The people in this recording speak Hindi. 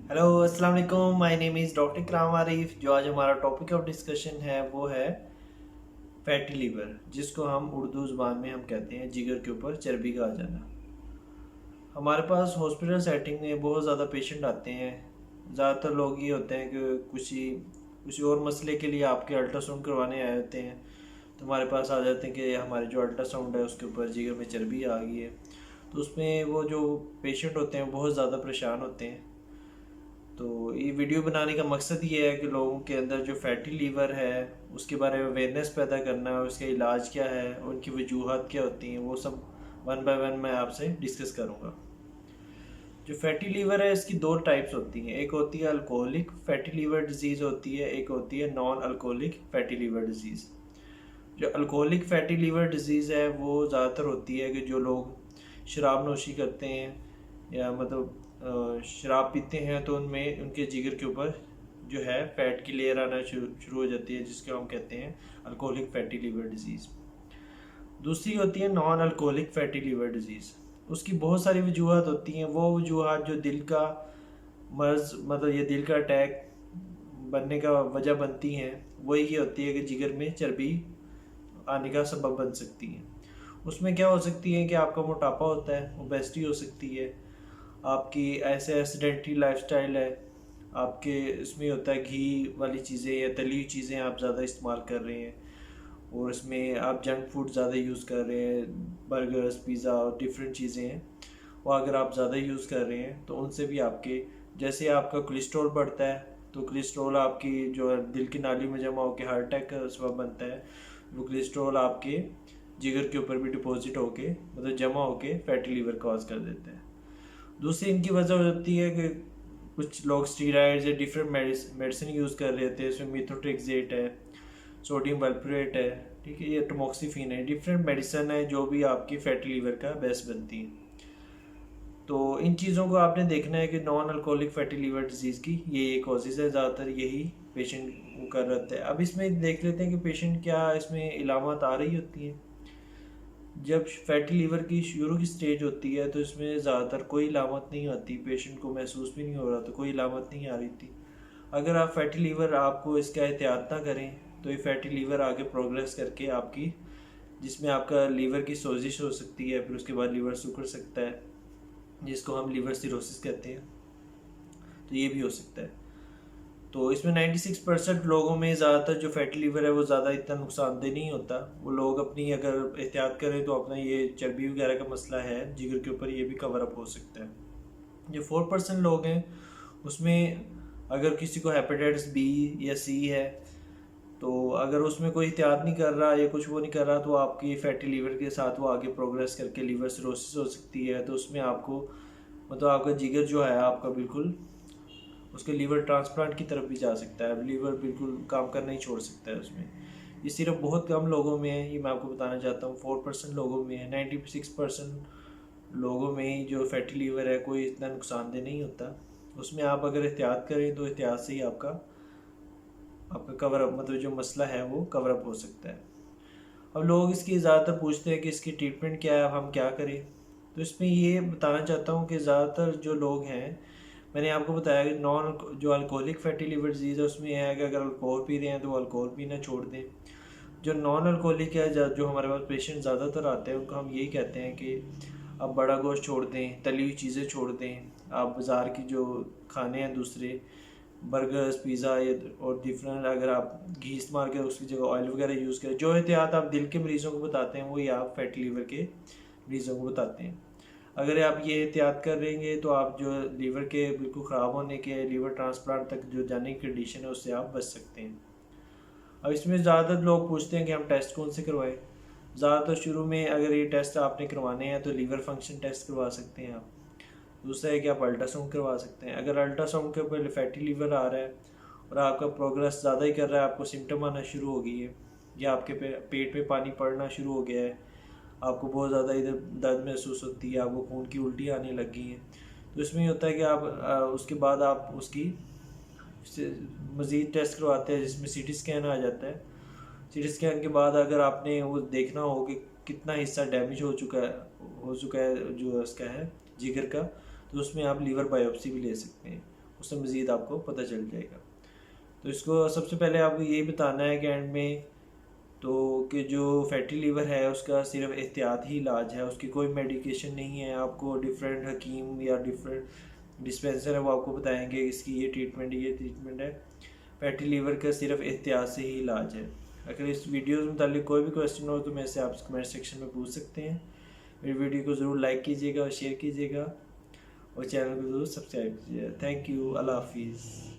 हेलो अस्सलाम वालेकुम, माय नेम इज़ डॉक्टर इकराम आरिफ। जो आज हमारा टॉपिक ऑफ डिस्कशन है वो है फैटी लीवर, जिसको हम उर्दू ज़ुबान में हम कहते हैं जिगर के ऊपर चर्बी का आ जाना। हमारे पास हॉस्पिटल सेटिंग में बहुत ज़्यादा पेशेंट आते हैं। ज़्यादातर लोग ये होते हैं कि किसी और मसले के लिए आपके अल्ट्रासाउंड करवाने आए होते हैं, तो हमारे पास आ जाते हैं कि हमारे जो अल्ट्रासाउंड है उसके ऊपर जिगर में चर्बी आ गई है। तो उसमें वो जो पेशेंट होते हैं बहुत ज़्यादा परेशान होते हैं। तो ये वीडियो बनाने का मकसद ये है कि लोगों के अंदर जो फैटी लीवर है उसके बारे में अवेयरनेस पैदा करना है, उसका इलाज क्या है, उनकी वजूहत क्या होती हैं, वो सब वन बाय वन मैं आपसे डिस्कस करूँगा। जो फैटी लीवर है इसकी दो टाइप्स होती हैं, एक होती है अल्कोहलिक फैटी लीवर डिजीज़ होती है, एक होती है non alcoholic fatty liver disease. जो अल्कोहलिक फैटी लीवर डिजीज़ है वो ज़्यादातर होती है कि जो लोग शराब नोशी करते हैं या शराब पीते हैं तो उनमें उनके जिगर के ऊपर जो है फैट की लेयर आना शुरू हो जाती है, जिसको हम कहते हैं अल्कोहलिक फैटी लीवर डिजीज़। दूसरी होती है non alcoholic fatty liver disease. उसकी बहुत सारी वजूहत होती हैं। वो वजूहत जो दिल का मर्ज ये दिल का अटैक बनने का वजह बनती हैं, वही ये होती है कि जिगर में चर्बी आने का सबब बन सकती हैं। उसमें क्या हो सकती है कि आपका मोटापा होता है, ओबेसिटी हो सकती है, आपकी ऐसे एसिडेंटरी लाइफस्टाइल है, आपके इसमें होता है घी वाली चीज़ें या तली हुई चीज़ें आप ज़्यादा इस्तेमाल कर रहे हैं, और इसमें आप जंक फूड ज़्यादा यूज़ कर रहे हैं, बर्गर्स पिज़्ज़ा और डिफरेंट चीज़ें हैं, वो अगर आप ज़्यादा यूज़ कर रहे हैं तो उनसे भी आपके जैसे आपका कोलेस्ट्रॉल बढ़ता है तो कोलेस्ट्रॉल आपकी जो दिल की नाली में जमा होकर हार्ट अटैक का सबब बनता है। वो कोलेस्ट्रॉल आपके जिगर के ऊपर भी डिपॉजिट होके जमा होके फैटी लीवर कॉज कर देता है। दूसरी इनकी वजह होती है कि कुछ लोग स्टीरॉइड्स या डिफरेंट मेडिसिन यूज़ कर रहे थे। इसमें मिथोट्रेक्सेट है, सोडियम वैल्प्रोएट है, ठीक है, ये टमोक्सिफिन है, डिफरेंट मेडिसिन है जो भी आपकी फैटी लीवर का बेस बनती है। तो इन चीज़ों को आपने देखना है कि non alcoholic fatty liver disease की ये कॉजेज़ है, ज़्यादातर यही पेशेंट कर रहे थे। अब इसमें देख लेते हैं कि पेशेंट क्या इसमें इलामत आ रही होती हैं। जब फैटी लीवर की शुरू की स्टेज होती है तो इसमें ज़्यादातर कोई इलामत नहीं आती, पेशेंट को महसूस भी नहीं हो रहा, तो कोई इलामत नहीं आ रही थी। अगर आप फैटी लीवर आपको इसका एहतियात ना करें तो ये फैटी लीवर आगे प्रोग्रेस करके आपकी जिसमें आपका लीवर की सोजिश हो सकती है, फिर उसके बाद लीवर सुखड़ सकता है, जिसको हम लीवर सिरोसिस कहते हैं, तो ये भी हो सकता है। तो इसमें 96% लोगों में ज़्यादातर जो फैटी लीवर है वो ज़्यादा इतना नुकसानदेह नहीं होता। वो लोग अपनी अगर एहतियात करें तो अपना ये चर्बी वगैरह का मसला है जिगर के ऊपर ये भी कवर अप हो सकता है। जो 4% लोग हैं उसमें अगर किसी को हेपेटाइटिस बी या सी है तो अगर उसमें कोई एहतियात नहीं कर रहा या कुछ वो नहीं कर रहा तो आपकी फैटी लीवर के साथ वो आगे प्रोग्रेस करके लीवर सिरोसिस हो सकती है। तो उसमें आपको आपका जिगर जो है आपका बिल्कुल उसके लीवर ट्रांसप्लांट की तरफ भी जा सकता है। लीवर बिल्कुल काम करना ही छोड़ सकता है उसमें। ये सिर्फ बहुत कम लोगों में है, ये मैं आपको बताना चाहता हूँ। 4% लोगों में है, 96% लोगों में ही जो फैटी लीवर है कोई इतना नुकसानदेह नहीं होता। उसमें आप अगर एहतियात करें तो एहतियात से ही आपका आपका कवर अप जो मसला है वो कवर अप हो सकता है। अब लोग इसकी ज़्यादातर पूछते हैं कि इसकी ट्रीटमेंट क्या है, हम क्या करें। तो इसमें ये बताना चाहता हूँ कि ज़्यादातर जो लोग हैं, मैंने आपको बताया कि नॉन जो अल्कोहलिक फैटी लिवर डिजीज़ है उसमें यह है कि अगर अल्कोहल पी रहे हैं तो अल्कोहल पीना छोड़ दें। जो नॉन अल्कोहलिक है, जो हमारे पास पेशेंट ज़्यादातर आते हैं उनको हम यही कहते हैं कि आप बड़ा गोश्त छोड़ दें, तली हुई चीज़ें छोड़ दें, आप बाज़ार की जो खाने हैं दूसरे बर्गर्स पिज़्ज़ा और डिफरेंट अगर आप घी इस्तेमाल करें उसकी जगह ऑयल वगैरह यूज़ करें। जो एहतियात आप दिल के मरीज़ों को बताते हैं वही आप फैटी लीवर के मरीज़ों को बताते हैं। अगर आप ये एहतियात करेंगे तो आप जो लीवर के बिल्कुल ख़राब होने के लीवर ट्रांसप्लांट तक जो जाने की कंडीशन है उससे आप बच सकते हैं। अब इसमें ज़्यादातर लोग पूछते हैं कि हम टेस्ट कौन से करवाएं। ज़्यादातर शुरू में अगर ये टेस्ट आपने करवाने हैं तो लीवर फंक्शन टेस्ट करवा सकते हैं आप। दूसरा है कि आप अल्ट्रासाउंड करवा सकते हैं। अगर अल्ट्रासाउंड के ऊपर फैटी लीवर आ रहा है और आपका प्रोग्रेस ज़्यादा ही कर रहा है, आपको सिम्टम आना शुरू हो गई है या आपके पेट में पानी पड़ना शुरू हो गया है, आपको बहुत ज़्यादा इधर दर्द महसूस होती है, आपको खून की उल्टी आने लगी है, तो इसमें ये होता है कि आप उसके बाद आप उसकी मज़ीद टेस्ट करवाते हैं जिसमें सीटी स्कैन आ जाता है। सीटी स्कैन के बाद अगर आपने वो देखना हो कि कितना हिस्सा डैमेज हो चुका है जो उसका है जिगर का, तो उसमें आप लीवर बायोप्सी भी ले सकते हैं। उससे मज़ीद आपको पता चल जाएगा। तो इसको सबसे पहले आपको यही बताना है कि एंड में तो कि जो फैटी लीवर है उसका सिर्फ एहतियात ही इलाज है, उसकी कोई मेडिकेशन नहीं है। आपको डिफरेंट हकीम या डिफरेंट डिस्पेंसर है वो आपको बताएंगे इसकी ये ट्रीटमेंट है। फैटी लीवर का सिर्फ एहतियात से ही इलाज है। अगर इस वीडियो से मुतालिक कोई भी क्वेश्चन हो तो मेरे से आप कमेंट सेक्शन में पूछ सकते हैं। मेरी वीडियो को ज़रूर लाइक कीजिएगा और शेयर कीजिएगा और चैनल को ज़रूर सब्सक्राइब कीजिएगा। Thank you. अल्लाह हाफिज़।